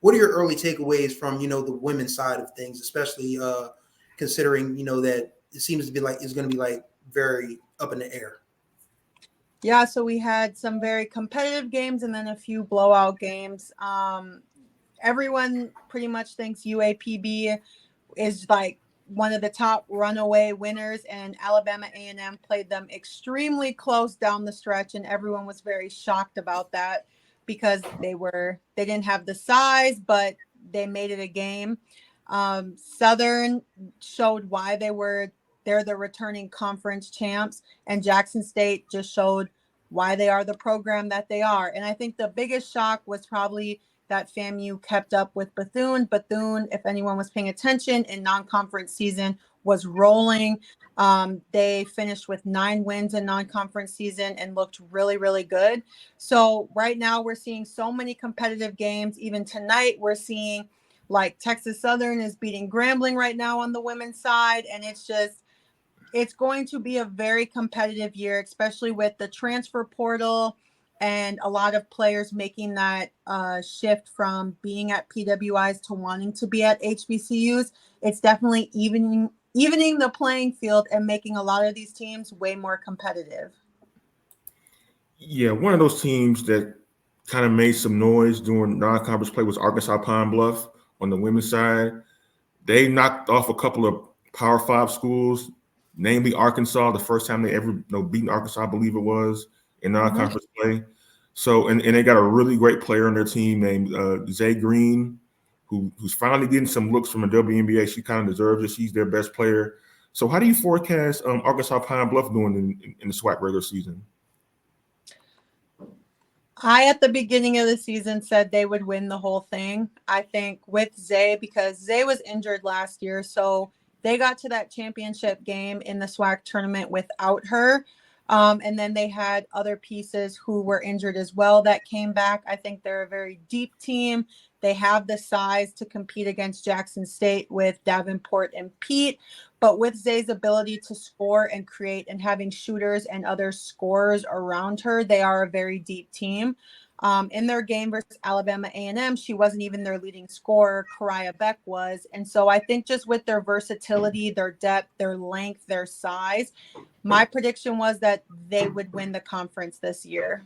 what are your early takeaways from, the women's side of things, especially considering, that it seems to be like it's going to be like very up in the air? Yeah, so we had some very competitive games and then a few blowout games. Everyone pretty much thinks UAPB is like one of the top runaway winners, and Alabama A&M played them extremely close down the stretch, and everyone was very shocked about that because they didn't have the size, but they made it a game. Southern showed why they're the returning conference champs, and Jackson State just showed why they are the program that they are. And I think the biggest shock was probably that FAMU kept up with Bethune. Bethune, if anyone was paying attention in non-conference season, was rolling. They finished with 9 wins in non-conference season and looked really, really good. So right now we're seeing so many competitive games. Even tonight we're seeing like Texas Southern is beating Grambling right now on the women's side. And it's going to be a very competitive year, especially with the transfer portal and a lot of players making that shift from being at PWIs to wanting to be at HBCUs. It's definitely evening the playing field and making a lot of these teams way more competitive. Yeah, one of those teams that kind of made some noise during non-conference play was Arkansas Pine Bluff on the women's side. They knocked off a couple of Power 5 schools, namely Arkansas, the first time they ever beaten Arkansas, I believe it was, in non-conference play. So, and they got a really great player on their team named Zay Green, who's finally getting some looks from the WNBA. She kind of deserves it. She's their best player. So how do you forecast Arkansas Pine Bluff doing in the SWAC regular season? I, at the beginning of the season, said they would win the whole thing. I think with Zay, because Zay was injured last year, so they got to that championship game in the SWAC tournament without her. And then they had other pieces who were injured as well that came back. I think they're a very deep team. They have the size to compete against Jackson State with Davenport and Pete. But with Zay's ability to score and create and having shooters and other scorers around her, they are a very deep team. In their game versus Alabama A&M, she wasn't even their leading scorer. Kariah Beck was. And so I think just with their versatility, their depth, their length, their size, my prediction was that they would win the conference this year.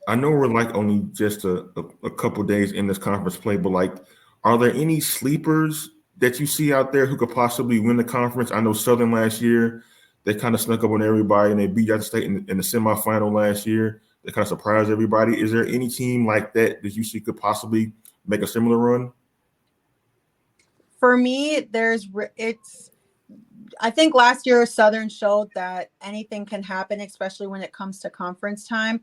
I know we're like only just a couple days in this conference play, but like, are there any sleepers that you see out there who could possibly win the conference? I know Southern last year, they kind of snuck up on everybody and they beat Jackson State in the semifinal last year. They kind of surprised everybody. Is there any team like that you see could possibly make a similar run? For me, I think last year Southern showed that anything can happen, especially when it comes to conference time.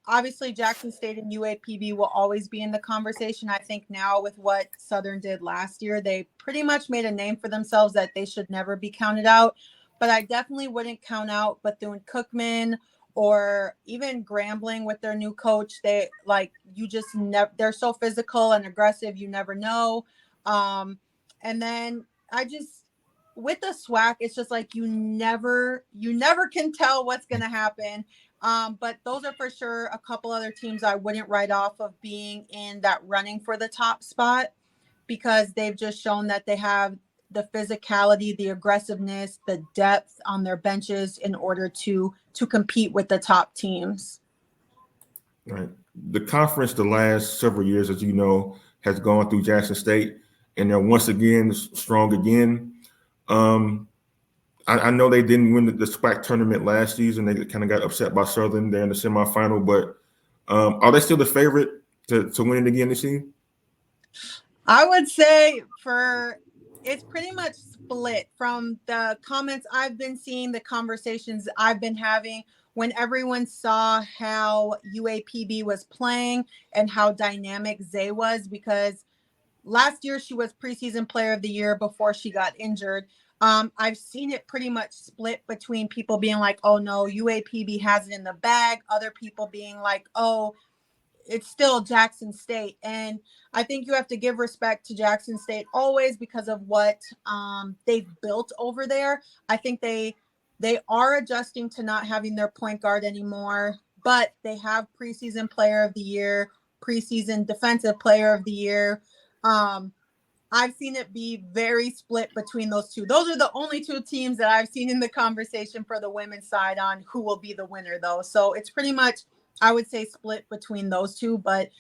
Obviously Jackson State and UAPB will always be in the conversation. I think now with what Southern did last year, they pretty much made a name for themselves that they should never be counted out. But I definitely wouldn't count out Bethune-Cookman or even Grambling with their new coach. They're so physical and aggressive, you never know. And then with the SWAC, it's just like you never can tell what's going to happen. But those are for sure a couple other teams I wouldn't write off of being in that running for the top spot, because they've just shown that they have the physicality, the aggressiveness, the depth on their benches in order to compete with the top teams. Right. The conference the last several years, as you know, has gone through Jackson State, and they're once again strong again. I know they didn't win the SWAC tournament last season. They kind of got upset by Southern there in the semifinal, but are they still the favorite to win it again this season? I would say it's pretty much split from the comments I've been seeing, the conversations I've been having when everyone saw how UAPB was playing and how dynamic Zay was, because last year she was preseason player of the year before she got injured. I've seen it pretty much split between people being like, oh no, UAPB has it in the bag. Other people being like, oh, it's still Jackson State. And I think you have to give respect to Jackson State always because of what they've built over there. I think they are adjusting to not having their point guard anymore, but they have preseason player of the year preseason defensive player of the year. I've seen it be very split between those two. Those are the only two teams that I've seen in the conversation for the women's side on who will be the winner, though. So it's pretty much, I would say, split between those two. But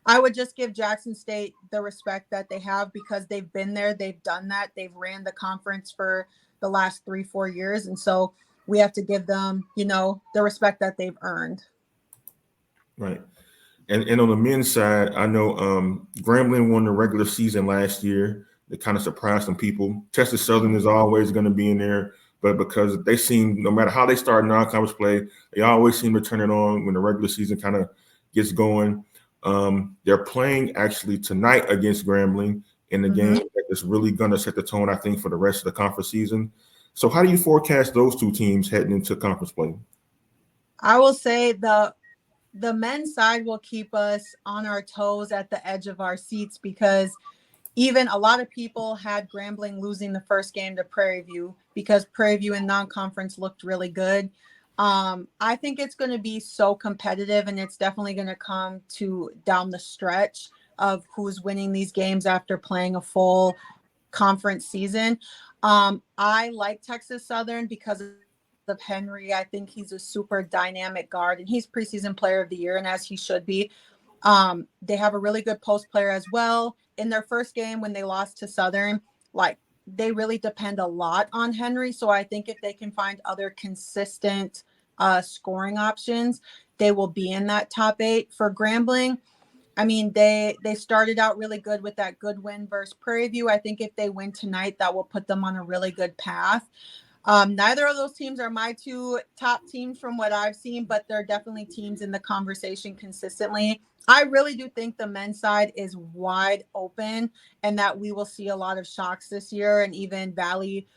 I would just give Jackson State the respect that they have because they've been there. They've done that. They've ran the conference for the last 3-4 years. And so we have to give them, the respect that they've earned. Right. And on the men's side, I know Grambling won the regular season last year. They kind of surprised some people. Texas Southern is always going to be in there, but because they seem, no matter how they start non-conference play, they always seem to turn it on when the regular season kind of gets going. They're playing actually tonight against Grambling in the game that is really going to set the tone, I think, for the rest of the conference season. So how do you forecast those two teams heading into conference play? I will say the men's side will keep us on our toes at the edge of our seats because even a lot of people had Grambling losing the first game to Prairie View because Prairie View in non-conference looked really good. I think it's going to be so competitive, and it's definitely going to come to down the stretch of who's winning these games after playing a full conference season. I like Texas Southern because of Henry. I think he's a super dynamic guard, and he's preseason player of the year, and as he should be. They have a really good post player as well. In their first game when they lost to Southern, they really depend a lot on Henry. So I think if they can find other consistent scoring options, they will be in that top 8. For Grambling, I mean, they started out really good with that good win versus Prairie View. I think if they win tonight, that will put them on a really good path. Neither of those teams are my two top teams from what I've seen, but they're definitely teams in the conversation consistently. I really do think the men's side is wide open and that we will see a lot of shocks this year, and even Valley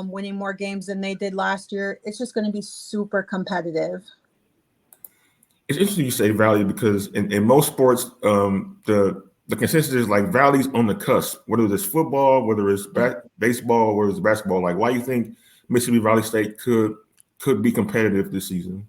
winning more games than they did last year. It's just going to be super competitive. It's interesting you say Valley because in most sports, the consensus is like Valley's on the cusp, whether it's football, whether it's baseball, whether it's basketball. Like, why do you think Mississippi Valley State could be competitive this season?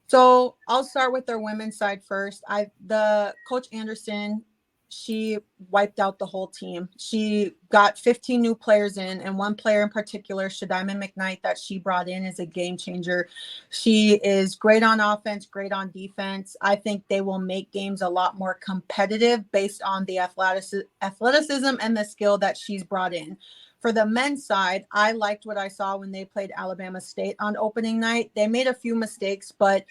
So I'll start with their women's side first. The Coach Anderson, she wiped out the whole team. She got 15 new players in, and one player in particular, Shadiman McKnight, that she brought in is a game changer. She is great on offense, great on defense. I think they will make games a lot more competitive based on the athleticism and the skill that she's brought in. For the men's side, I liked what I saw when they played Alabama State on opening night. They made a few mistakes, but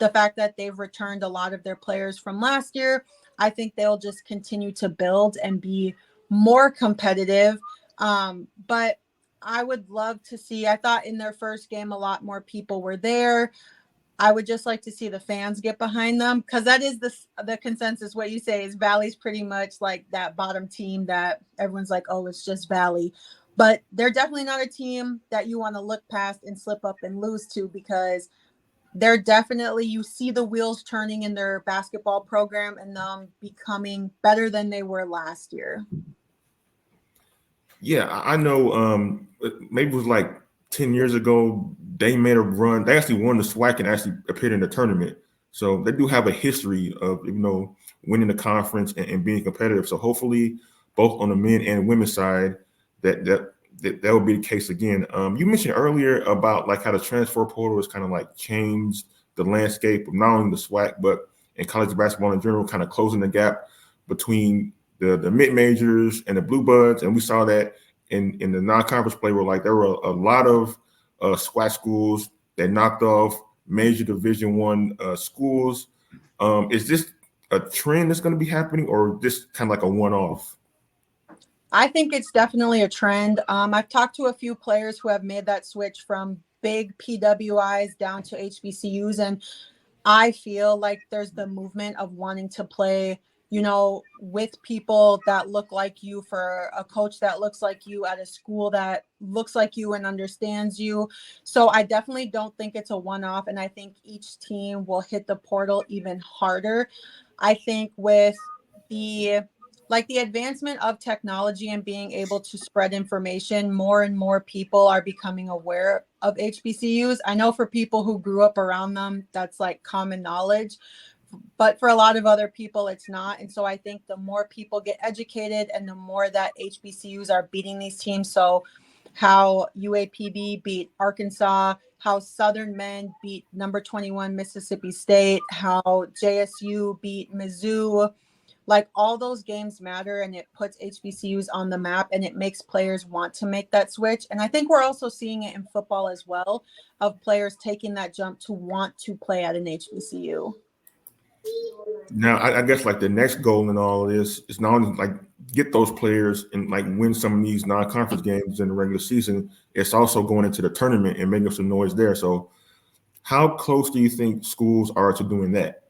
the fact that they've returned a lot of their players from last year, I think they'll just continue to build and be more competitive. But I would love to see, I thought in their first game, a lot more people were there. I would just like to see the fans get behind them because that is the consensus. What you say is Valley's pretty much like that bottom team that everyone's like, oh, it's just Valley. But they're definitely not a team that you want to look past and slip up and lose to because they're definitely, you see the wheels turning in their basketball program and them becoming better than they were last year. Yeah, I know maybe it was like 10 years ago, they made a run. They actually won the SWAC and actually appeared in the tournament. So they do have a history of, winning the conference and being competitive. So hopefully both on the men and women's side, that will be the case again. You mentioned earlier about like how the transfer portal has kind of like changed the landscape of not only the SWAC, but in college basketball in general, kind of closing the gap between the mid-majors and the blue buds. And we saw that in the non-conference play where like there were a lot of SWAC schools that knocked off major Division I schools. Is this a trend that's going to be happening, or just kind of like a one-off? I think it's definitely a trend. I've talked to a few players who have made that switch from big PWIs down to HBCUs, and I feel like there's the movement of wanting to play, with people that look like you, for a coach that looks like you, at a school that looks like you and understands you. So I definitely don't think it's a one-off, and I think each team will hit the portal even harder. I think with the advancement of technology and being able to spread information, more and more people are becoming aware of HBCUs. I know for people who grew up around them, that's like common knowledge. but for a lot of other people, it's not. And so I think the more people get educated and the more that HBCUs are beating these teams. So how UAPB beat Arkansas, how Southern men beat number 21 Mississippi State, how JSU beat Mizzou, like all those games matter, and it puts HBCUs on the map, and it makes players want to make that switch. And I think we're also seeing it in football as well, of players taking that jump to want to play at an HBCU. Now, I guess like the next goal in all of this is not only like get those players and like win some of these non-conference games in the regular season. It's also going into the tournament and making some noise there. So how close do you think schools are to doing that?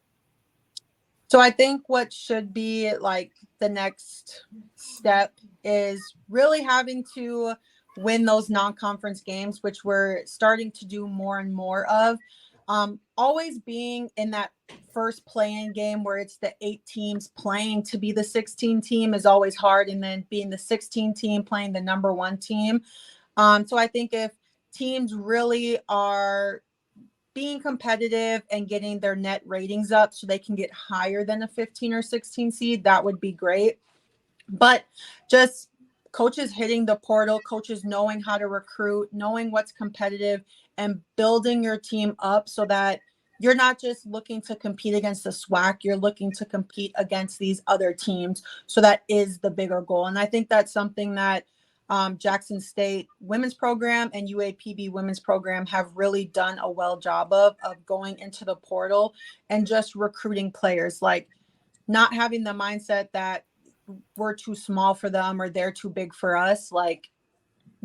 So I think what should be like the next step is really having to win those non-conference games, which we're starting to do more and more of. Always being in that first play-in game where it's the 8 teams playing to be the 16 team is always hard. And then being the 16 team playing the number 1 team. So I think if teams really are being competitive and getting their net ratings up so they can get higher than a 15 or 16 seed, that would be great. But just coaches hitting the portal, coaches knowing how to recruit, knowing what's competitive, and building your team up so that you're not just looking to compete against the SWAC, you're looking to compete against these other teams. So that is the bigger goal. And I think that's something that Jackson State women's program and UAPB women's program have really done a well job of going into the portal and just recruiting players, like not having the mindset that we're too small for them or they're too big for us, like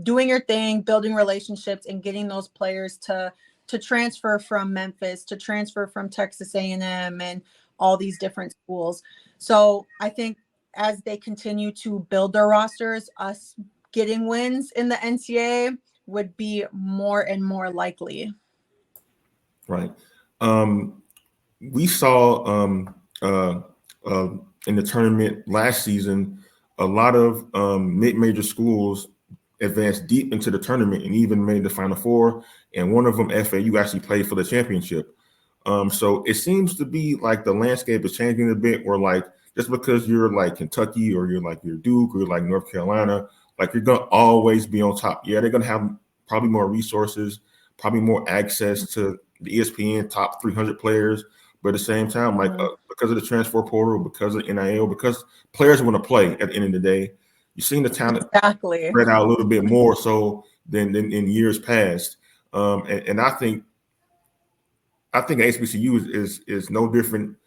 doing your thing, building relationships and getting those players to transfer from Memphis, to transfer from Texas A&M and all these different schools. So I think as they continue to build their rosters, us getting wins in the NCAA would be more and more likely. Right. We saw in the tournament last season, a lot of mid-major schools advanced deep into the tournament and even made the Final Four. And one of them, FAU, actually played for the championship. So it seems to be like the landscape is changing a bit, where like just because you're like Kentucky or you're Duke or you're like North Carolina, like you're gonna always be on top. Yeah, they're gonna have probably more resources, probably more access to the ESPN top 300 players. But at the same time, like because of the transfer portal, because of NIL, because players want to play at the end of the day, you've seen the talent spread out a little bit more so than in years past. And I think HBCU is no different,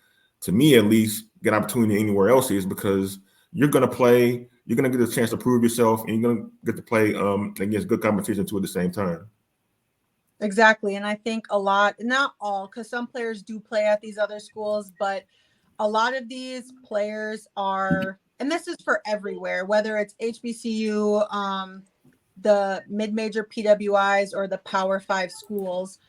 to me at least, get opportunity anywhere else is, because you're going to play, you're going to get a chance to prove yourself, and you're going to get to play against good competition too at the same time. Exactly. And I think a lot, not all, because some players do play at these other schools, but a lot of these players are, and this is for everywhere, whether it's HBCU, the mid-major PWIs or the Power 5 schools,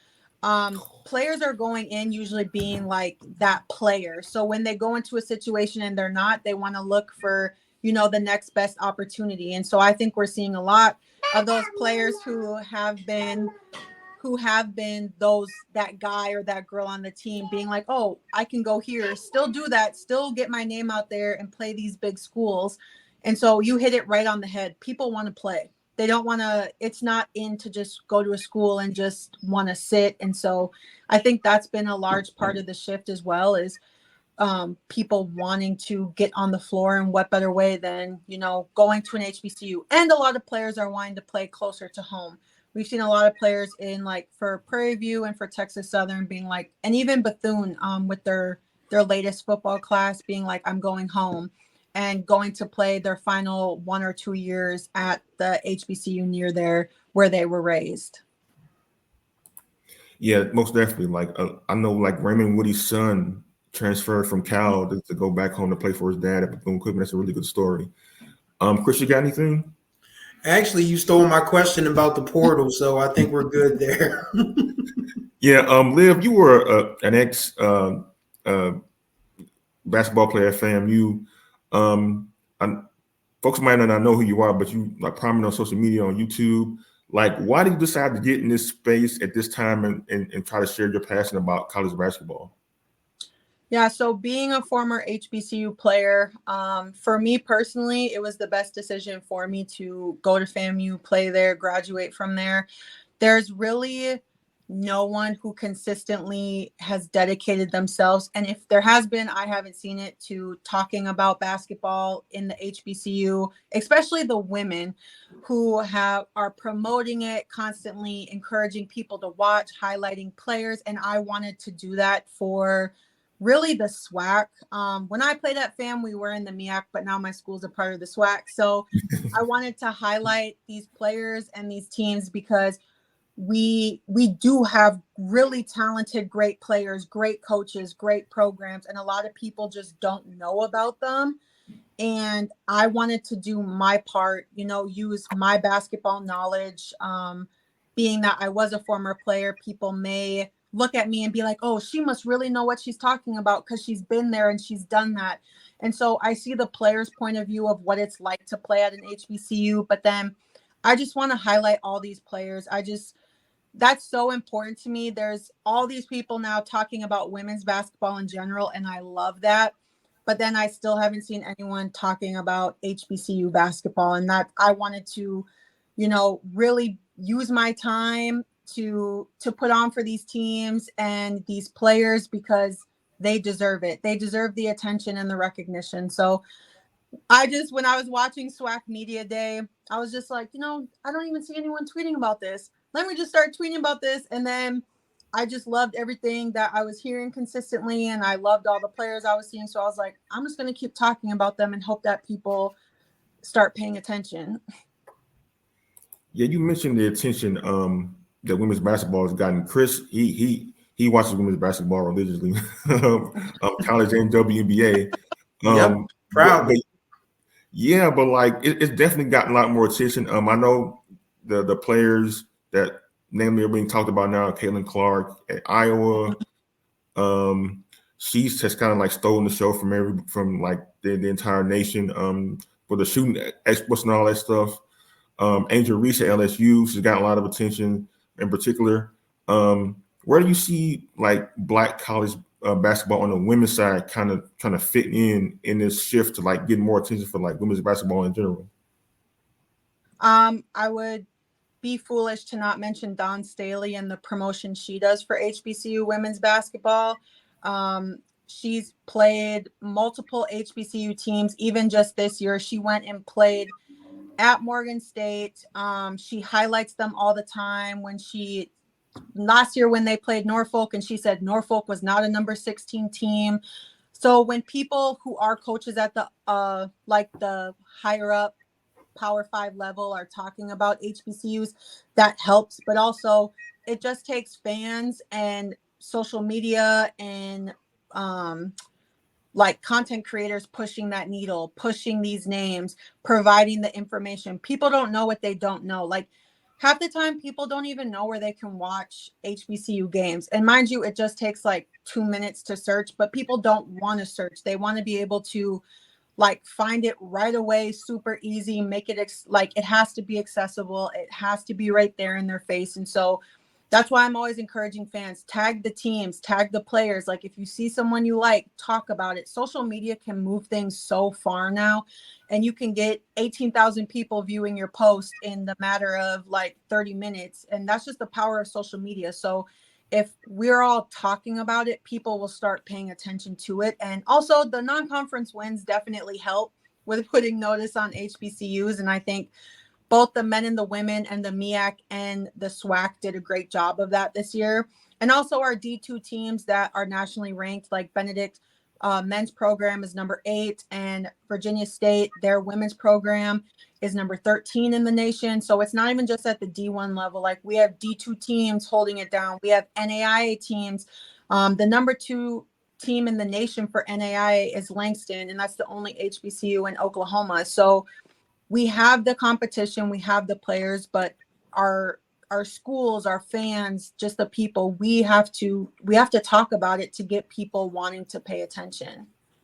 players are going in usually being like that player. So when they go into a situation and they're not, they want to look for, the next best opportunity. And so I think we're seeing a lot of those players who have been that guy or that girl on the team being like, oh, I can go here, still do that, still get my name out there and play these big schools. And so you hit it right on the head. People want to play. They don't want to, it's not in to just go to a school and just want to sit. And so I think that's been a large part of the shift as well, is people wanting to get on the floor, and what better way than, going to an HBCU. And a lot of players are wanting to play closer to home. We've seen a lot of players in like for Prairie View and for Texas Southern being like, and even Bethune with their latest football class being like, I'm going home and going to play their final 1 or 2 years at the HBCU near there where they were raised. Yeah, most definitely. Like I know like Raymond Woody's son transferred from Cal to go back home to play for his dad at Bethune-Cookman. That's a really good story. Chris, you got anything? Actually, you stole my question about the portal, so I think we're good there. Yeah, Liv, you were an ex basketball player at FAMU. Folks might not know who you are, but you like prominent on social media, on YouTube. Like, why did you decide to get in this space at this time and try to share your passion about college basketball? Yeah, so being a former HBCU player, for me personally, it was the best decision for me to go to FAMU, play there, graduate from there. There's really no one who consistently has dedicated themselves. And if there has been, I haven't seen it, to talking about basketball in the HBCU, especially the women who are promoting it, constantly encouraging people to watch, highlighting players. And I wanted to do that for really the SWAC. When I played at FAM, we were in the MEAC, but now my school's a part of the SWAC. So I wanted to highlight these players and these teams because we do have really talented, great players, great coaches, great programs, and a lot of people just don't know about them. And I wanted to do my part, use my basketball knowledge. Being that I was a former player, people may look at me and be like, oh, she must really know what she's talking about because she's been there and she's done that. And so I see the player's point of view of what it's like to play at an HBCU, but then I just want to highlight all these players. That's so important to me. There's all these people now talking about women's basketball in general, and I love that. But then I still haven't seen anyone talking about HBCU basketball, and that I wanted to, really use my time to put on for these teams and these players because they deserve it. They deserve the attention and the recognition. So when I was watching SWAC Media Day, I was just like, I don't even see anyone tweeting about this. Let me just start tweeting about this. And then I just loved everything that I was hearing consistently. And I loved all the players I was seeing. So I was like, I'm just going to keep talking about them and hope that people start paying attention. Yeah, you mentioned the attention that women's basketball has gotten. Chris, he watches women's basketball religiously, college and WNBA. Yep, proudly. But like it's definitely gotten a lot more attention. I know the players that namely are being talked about now, Caitlin Clark at Iowa. She's just kind of like stolen the show from like the entire nation for the shooting experts and all that stuff. Angel Reese at LSU, she's got a lot of attention in particular. Where do you see like Black college basketball on the women's side kind of trying to fit in this shift to like get more attention for like women's basketball in general? I would be foolish to not mention Dawn Staley and the promotion she does for HBCU women's basketball. She's played multiple HBCU teams. Even just this year, she went and played at Morgan State. She highlights them all the time. Last year when they played Norfolk, and she said Norfolk was not a number 16 team. So when people who are coaches at the the higher up Power 5 level are talking about HBCUs, that helps. But also it just takes fans and social media and content creators pushing that needle, pushing these names, providing the information. People don't know what they don't know. Like half the time people don't even know where they can watch HBCU games. And mind you, it just takes like 2 minutes to search, but people don't want to search. They want to be able to find it right away, super easy, make it it has to be accessible. It has to be right there in their face. And so that's why I'm always encouraging fans, tag the teams, tag the players. Like if you see someone you like, talk about it. Social media can move things so far now, and you can get 18,000 people viewing your post in the matter of 30 minutes. And that's just the power of social media. So if we're all talking about it, people will start paying attention to it. And also the non-conference wins definitely help with putting notice on HBCUs. And I think both the men and the women and the MEAC and the SWAC did a great job of that this year. And also our D2 teams that are nationally ranked, like Benedict men's program is number 8, and Virginia State, their women's program is number 13 in the nation. So it's not even just at the D1 level. Like we have D2 teams holding it down. We have NAIA teams. The number 2 team in the nation for NAIA is Langston, and that's the only HBCU in Oklahoma. So we have the competition, we have the players, but our schools, our fans, just the people, we have to talk about it to get people wanting to pay attention.